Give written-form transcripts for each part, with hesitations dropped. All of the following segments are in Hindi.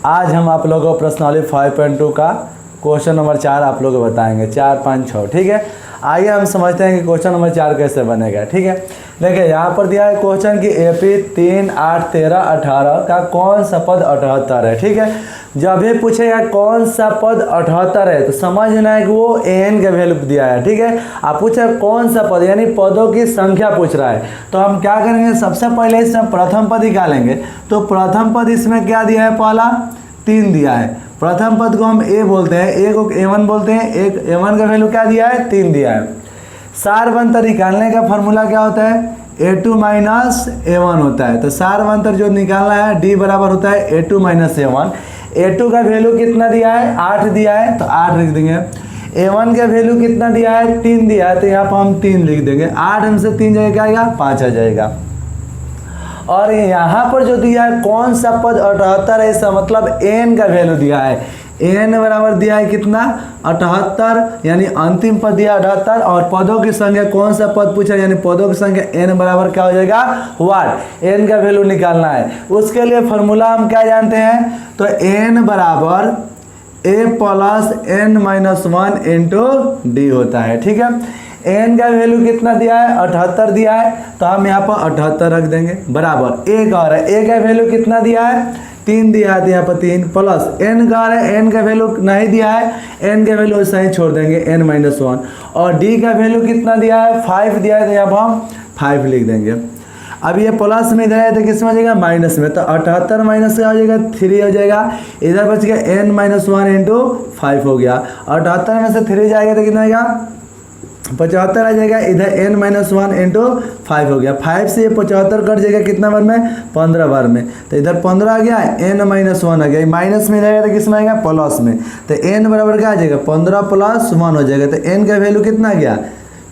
आज हम आप लोगों को प्रश्नावली 5.2 का क्वेश्चन नंबर 4 आप लोगों को बताएंगे, 4, 5, 6। ठीक है, आइए हम समझते हैं कि क्वेश्चन नंबर 4 कैसे बनेगा। ठीक है, देखिए यहाँ पर दिया है क्वेश्चन कि एपी 3, 8, 13, 18 का कौन सा पद 78 है। ठीक है, जब भी पूछेगा कौन सा पद 78 है तो समझना है कि वो एन का वैल्यू दिया है। ठीक है, आप पूछे कौन सा पद यानी पदों की संख्या पूछ रहा है, तो हम क्या करेंगे, सबसे पहले इसमें प्रथम पद निकालेंगे। तो प्रथम पद इसमें क्या दिया है, पहला 3 दिया है। प्रथम पद को हम ए बोलते हैं, ए को a1 बोलते हैं। एक a1 का वैल्यू क्या दिया है, 3 दिया है। सारवंतर निकालने का फॉर्मूला क्या होता है, a2 माइनस a1 होता है। तो सारवंतर जो निकालना है d बराबर होता है a2 माइनस a1। a2 का वैल्यू कितना दिया है, 8 दिया है, तो 8 लिख देंगे। a1 का वैल्यू कितना दिया है, 3 दिया है, तो यहाँ पर हम 3 लिख देंगे। 8 में से 3 जाएगा क्या आएगा, 5 आ जाएगा। और यहाँ पर जो दिया है कौन सा पद 78 है, इसका मतलब n का वैल्यू दिया है। n बराबर दिया है कितना, 78, यानी अंतिम पद दिया 78। और पदों की संख्या कौन सा पद पूछा, यानी पदों की संख्या n बराबर क्या हो जाएगा, वाट। n का वैल्यू निकालना है, उसके लिए फॉर्मूला हम क्या जानते हैं, तो n बराबर a plus n minus 1 into D होता है। ठीक है, n का वैल्यू कितना दिया है, 78 दिया है, तो हम यहाँ पर 78 रख देंगे बराबर a का। और a का वैल्यू कितना दिया है, 3 दिया है, तो यहाँ पर 3 प्लस n का है, n का वैल्यू नहीं दिया है, n का वैल्यू ऐसा ही छोड़ देंगे n माइनस 1। और d का वैल्यू कितना दिया है, 5 दिया है, तो यहाँ पर हम 5 लिख देंगे। अब ये प्लस में इधर है तो किस में आ जाएगा, माइनस में। तो 78 माइनस का हो जाएगा 3 हो जाएगा, इधर बच गया n माइनस 1 इंटू 5 हो गया। 78 में से 3 जाएगा तो कितना आएगा, 75 आ जाएगा। इधर n माइनस 1 इंटू 5 हो गया। 5 से 75 कट जाएगा कितना बार में, 15 बार में। तो इधर 15 आ गया, n माइनस 1 आ गया, माइनस में जाएगा तो किस में आएगा, प्लस में। तो n बराबर क्या आ जाएगा, 15 प्लस 1 हो जाएगा। तो n का वैल्यू कितना आ गया,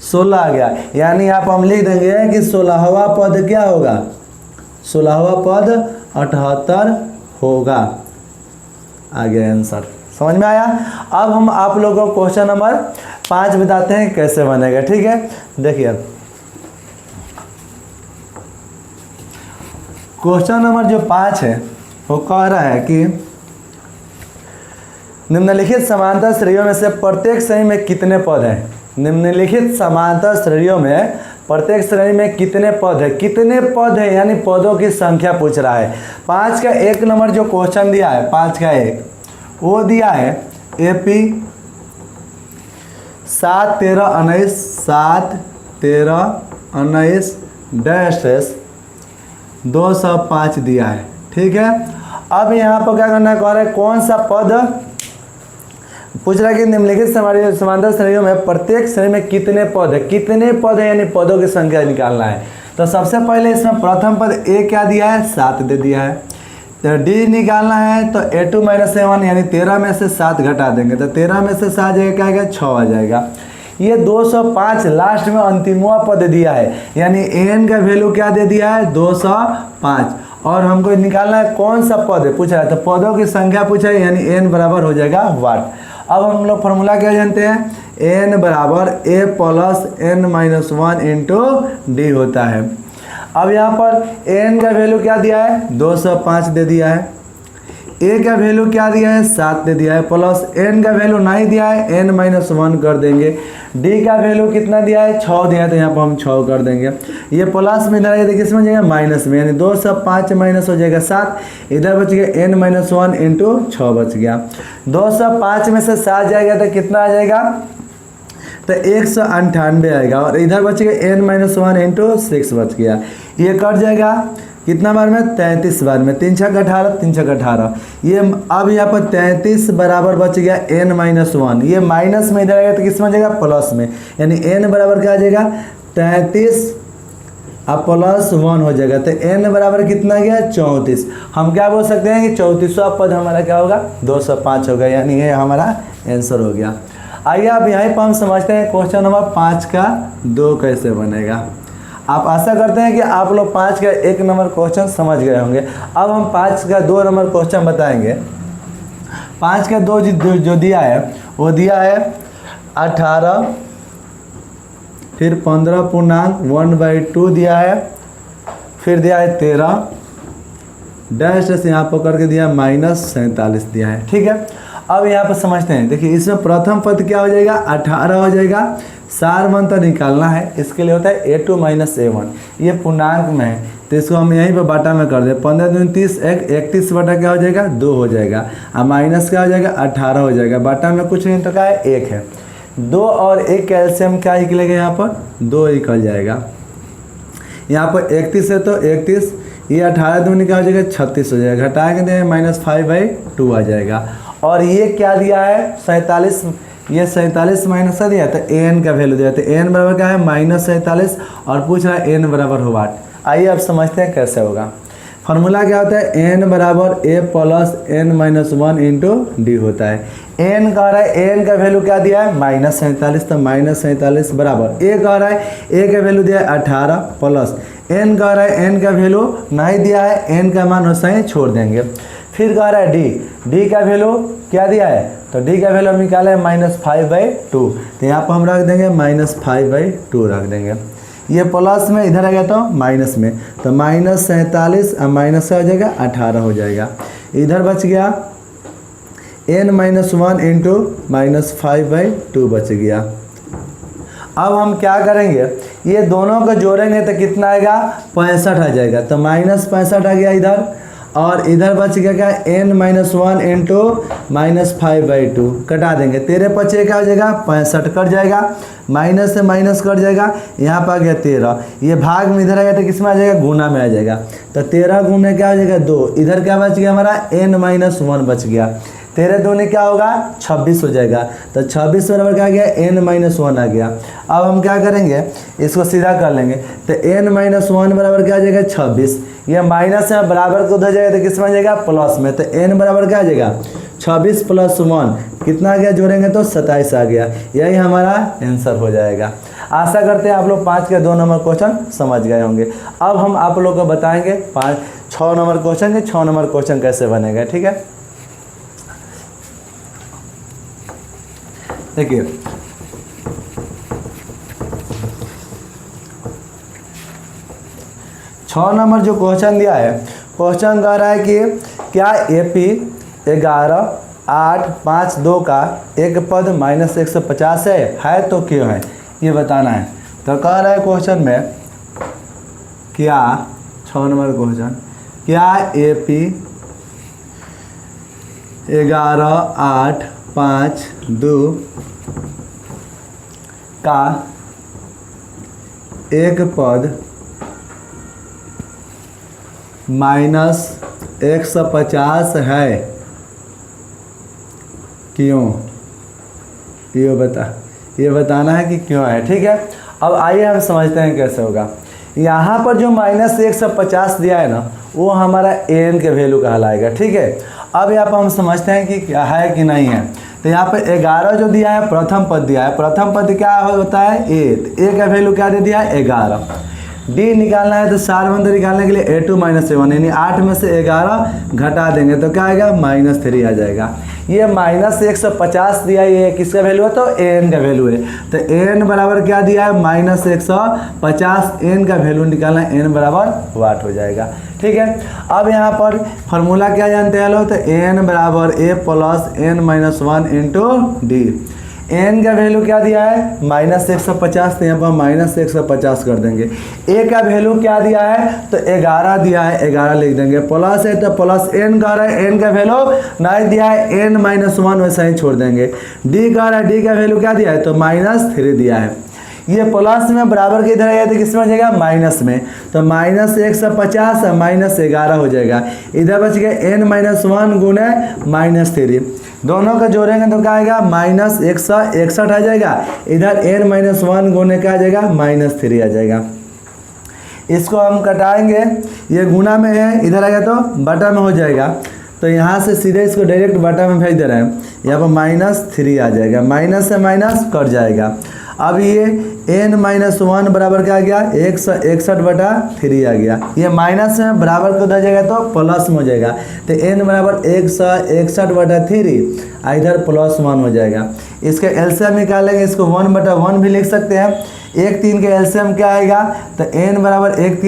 16 आ गया। यानी आप हम लिख देंगे कि 16वां पद क्या होगा, 16वां पद 78 होगा। आ गया आंसर, समझ में आया। अब हम आप लोगों को क्वेश्चन नंबर 5 बताते हैं कैसे बनेगा। ठीक है, देखिए क्वेश्चन नंबर जो 5 है वो कह रहा है कि निम्नलिखित समांतर श्रेणियों में से प्रत्येक श्रेणी में कितने पद हैं। निम्नलिखित समांतर श्रेणियों में प्रत्येक श्रेणी में कितने पद है, कितने पद है यानी पदों की संख्या पूछ रहा है। 5 का 1 नंबर जो क्वेश्चन दिया है, 5 का 1 वो दिया है एपी 7, 13, 19, 7, 13, 19 डैश 205 दिया है। ठीक है, अब यहाँ पर क्या करना है, कह रहा है कौन सा पद पूछ रहा है कि निम्नलिखित समांतर श्रेणियों में प्रत्येक श्रेणी में कितने पद है, कितने पद है यानी पदों की संख्या निकालना है। तो सबसे पहले इसमें प्रथम पद ए क्या दिया है, 7 दे दिया है। तो डी निकालना है तो a2 माइनस a1 यानी 13 में से 7 घटा देंगे, तो 13 में से 7 जाएगा क्या आएगा, 6 आ जाएगा। ये 205 लास्ट में अंतिमवा पद दिया है, यानी n का वैल्यू क्या दे दिया है, 205। और हमको निकालना है कौन सा पद है पूछा है, तो पदों की संख्या पूछा है, यानी n बराबर हो जाएगा वाट। अब हम लोग फॉर्मूला क्या जानते हैं, n बराबर a plus n minus 1 into D होता है। अब यहाँ पर n का वैल्यू क्या दिया है, 205 दे दिया है। a का वैल्यू क्या दिया है, 7 दे दिया है, प्लस n का वैल्यू नहीं दिया है, n माइनस 1 कर देंगे। d का वैल्यू कितना दिया है, 6 दिया है, तो यहाँ पर हम 6 कर देंगे। ये प्लस में इधर आएगा किस में जाएगा, माइनस में, यानी 205 माइनस हो जाएगा 7, इधर बच गया n माइनस 1 इंटू 6 बच गया। 205 में से 7 जाएगा तो कितना आ जाएगा, तो 198 आएगा। और इधर बच गया n माइनस 1 इंटू 6 बच गया। ये कट जाएगा कितना बार में, 33 बार में। 3 छक 18, 3 छक 18। ये अब यहाँ पर 33 बराबर बच गया n माइनस 1। ये माइनस में इधर आएगा तो किस में जाएगा, प्लस में, यानी n बराबर क्या आ जाएगा, 33 अब प्लस 1 हो जाएगा। तो n बराबर कितना गया, 34। हम क्या बोल सकते हैं कि 34वां पद हमारा क्या होगा, 205 होगा, यानी ये हमारा आंसर हो गया। आइए अब यहीं पर हम समझते हैं क्वेश्चन नंबर 5 का 2 कैसे बनेगा। आप आशा करते हैं कि आप लोग 5 का 1 नंबर क्वेश्चन समझ गए होंगे। अब हम 5 का 2 नंबर क्वेश्चन बताएंगे। 5 का 2 जो दिया है वो दिया है 18, फिर 15 पूर्णांक 1/2 दिया है, फिर दिया है 13, डैश डैश यहाँ पर करके दिया -47 दिया है। ठीक है, अब यहाँ पर समझते हैं। देखिए इसमें प्रथम पद क्या हो जाएगा, 18 हो जाएगा। सार मंत्र निकालना है, इसके लिए होता है a2 - a1। ये पूर्णांक में है तो इसको हम यहीं पर बाटा में कर दें। 15 दूनी 30, 31 बटा क्या हो जाएगा, 2 हो जाएगा। अब माइनस क्या हो जाएगा, 18 हो जाएगा। बाटा में कुछ नहीं तो क्या है, 1 है। 2 और 1 कैल्शियम क्या निकलेगा, यहाँ पर 2 निकल जाएगा। यहाँ पर 31 है तो 31, ये 18 दूनी क्या हो जाएगा, 36 हो जाएगा। घटाएंगे तो -5/2 आ जाएगा। और ये क्या दिया है, 47, ये 47 माइनस का दिया तो an का वैल्यू दिया, तो an बराबर क्या है -47 और पूछ रहा है n बराबर हो वाट। आइए अब समझते हैं कैसे होगा। फार्मूला क्या होता है, n बराबर a plus n - 1 into D होता है। n कह रहा है, n का वैल्यू क्या दिया है -47, तो -47 बराबर a कह रहा है, a का वैल्यू दिया है 18 प्लस n कह रहा है, n का वैल्यू नहीं दिया है, n का मान वैसे ही छोड़ देंगे। फिर कह रहा है d का वैल्यू क्या दिया है, तो d का वैल्यू हम निकाले -5/2, तो यहाँ पर हम रख देंगे -5/2 रख देंगे। ये प्लस में इधर आ गया तो माइनस में, तो -47 और माइनस से हो जाएगा 18 हो जाएगा। इधर बच गया n - 1 इंटू -5/2 बच गया। अब हम क्या करेंगे, ये दोनों को जोड़ेंगे तो कितना आएगा, 65 आ जाएगा। तो -65 आ गया इधर, और इधर बच गया क्या, n - 1 इंटू -5/2 कटा देंगे। 13 बचे क्या हो जाएगा, 65 कट जाएगा, माइनस से माइनस कट जाएगा। यहाँ पर आ गया 13, ये भाग में इधर आ गया तो किस में आ जाएगा, गुना में आ जाएगा। तो 13 गुने क्या हो जाएगा, 2। इधर क्या बच गया हमारा, n - 1 बच गया। 13 दूनी क्या होगा, 26 हो जाएगा। तो 26 बराबर क्या आ गया, n - 1 आ गया। अब हम क्या करेंगे, इसको सीधा कर लेंगे। तो n - 1 बराबर क्या आ जाएगा, 26। ये माइनस में बराबर को उधर जाएगा तो किस में आ जाएगा, प्लस में। तो n बराबर क्या आ जाएगा, 26 + 1 कितना आ गया, जोड़ेंगे तो 27 आ गया। यही हमारा आंसर हो जाएगा। आशा करते हैं आप लोग 5 के 2 नंबर क्वेश्चन समझ गए होंगे। अब हम आप लोग को बताएंगे 6 नंबर क्वेश्चन के 6 नंबर क्वेश्चन कैसे बनेगा। ठीक है, देखिए 6 नंबर जो क्वेश्चन दिया है, क्वेश्चन कह रहा है कि क्या AP 11, 8, 5, 2 का एक पद -150 है तो क्यों है, ये बताना है। तो कह रहा है क्वेश्चन में, क्या 6 नंबर क्वेश्चन, क्या AP 11, 8, 5, 2 का एक पद -150 है, क्यों, ये बताना है कि क्यों है। ठीक है, अब आइए हम समझते हैं कैसे होगा। यहाँ पर जो -150 दिया है ना, वो हमारा n के वैल्यू कहलाएगा। ठीक है, अब यहाँ पर हम समझते हैं कि क्या है कि नहीं है। तो यहाँ पे 11 जो दिया है, प्रथम पद दिया है। प्रथम पद क्या होता है, a का वैल्यू क्या दे दिया है, 11। d निकालना है तो सार मंत्र निकालने के लिए a2 - a1, यानी 8 में से 11 घटा देंगे तो क्या आएगा, -3 आ जाएगा। ये -150 दिया है, ये किसका वैल्यू है, तो n का वैल्यू है। तो n बराबर क्या दिया है, -150, n का वैल्यू निकालना है, n बराबर वाट हो जाएगा। ठीक है, अब यहाँ पर फार्मूला क्या जानते हैं लोग, तो n बराबर a plus n - 1 into D. n का वैल्यू क्या दिया है, -150, तो यहाँ पर -150 कर देंगे। a का वैल्यू क्या दिया है, तो 11 दिया है, 11 लिख देंगे। प्लस है तो प्लस n कह रहा है, n का वैल्यू नहीं दिया है, n - 1 वैसा ही छोड़ देंगे। d कह रहा है, d का वैल्यू क्या दिया है, तो -3 दिया है। ये प्लस में बराबर के इधर आएगा तो किस में हो जाएगा, माइनस में। तो -150 -11 हो जाएगा। इधर बच गया n - 1 गुने -3, दोनों का जोड़ेंगे तो क्या आएगा, -161 आ जाएगा। इधर n - 1 गुने क्या आ जाएगा, -3 आ जाएगा। इसको हम कटाएंगे, ये गुना में है, इधर आएगा तो बटा में हो जाएगा। तो यहाँ से सीधे इसको डायरेक्ट बटा में भेज दे रहे हैं, यहाँ पर -3 आ जाएगा। माइनस से माइनस कट जाएगा। अब ये n माइनस वन बराबर क्या आ गया 161/3 आ गया। ये माइनस में बराबर को उधर जाएगा तो प्लस में हो जाएगा, तो n बराबर 161/3 इधर +1 हो जाएगा। इसके एलसीएम निकालेंगे, इसको 1/1 भी लिख सकते हैं। 1 3 के एलसीएम क्या आएगा, तो n बराबर 1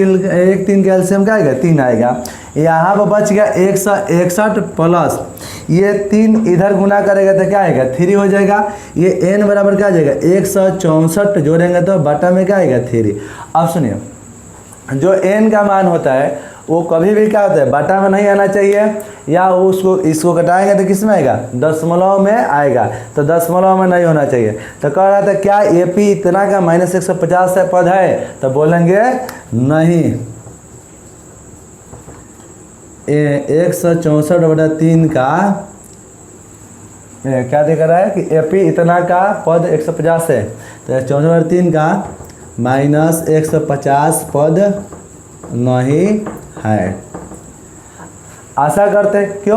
3 के एलसीएम क्या आएगा 3 आएगा। यहाँ पर बच गया 161 प्लस ये 3 इधर गुना करेगा तो क्या आएगा 3 हो जाएगा। ये n बराबर क्या आ जाएगा 164 जोड़ेंगे तो बटा में क्या आएगा 3। अब सुनिए, जो n का मान होता है वो कभी भी क्या होता है बटा में नहीं आना चाहिए, या उसको इसको घटाएंगे तो किस में आएगा दशमलव में आएगा, तो दशमलव में नहीं होना चाहिए। तो कह रहा था क्या AP इतना का -150 से पद है, तो बोलेंगे नहीं। 164/3 का क्या दिख रहा है कि AP इतना का पद 150 है, तो 64/3 का -150 पद नहीं है। आशा करते क्यों